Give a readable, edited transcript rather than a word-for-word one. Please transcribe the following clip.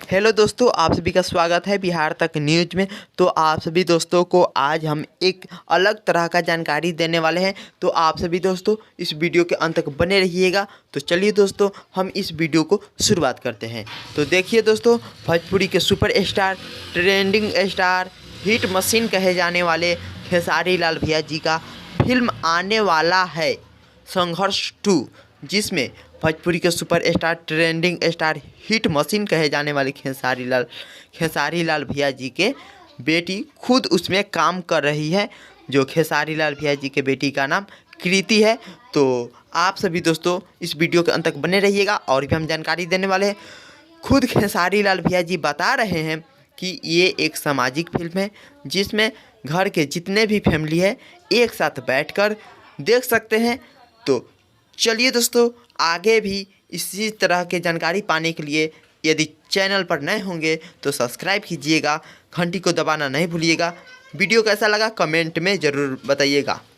Hello दोस्तों, आप सभी का स्वागत है बिहार तक न्यूज में। तो आप सभी दोस्तों को आज हम एक अलग तरह का जानकारी देने वाले हैं। तो आप सभी दोस्तों इस वीडियो के अंत तक बने रहिएगा। तो चलिए दोस्तों, हम इस वीडियो को शुरुआत करते हैं। तो देखिए दोस्तों, भोजपुरी के super star, trending star, hit machine कहे जाने वाले खेसारी लाल भैया जी का फिल्म आने वाला है संघर्ष 2, जिसमें भोजपुरी के super star, trending star, hit machine कहे जाने वाले खेसारी लाल भैया जी के बेटी खुद उसमें काम कर रही है। जो खेसारी लाल भैया जी के बेटी का नाम कृति है। तो आप सभी दोस्तों इस वीडियो के अंत तक बने रहिएगा और भी हम जानकारी देने वाले हैं। खुद खेसारी लाल भैया जी बता रहे हैं कि ये एक सामाजिक फिल्म है, जिसमें घर के जितने भी फैमिली है एक साथ बैठकर देख सकते हैं। तो चलिए दोस्तों, आगे भी इसी तरह के जानकारी पाने के लिए यदि चैनल पर नए होंगे तो सब्सक्राइब कीजिएगा, घंटी को दबाना नहीं भूलिएगा। वीडियो कैसा लगा कमेंट में ज़रूर बताइएगा।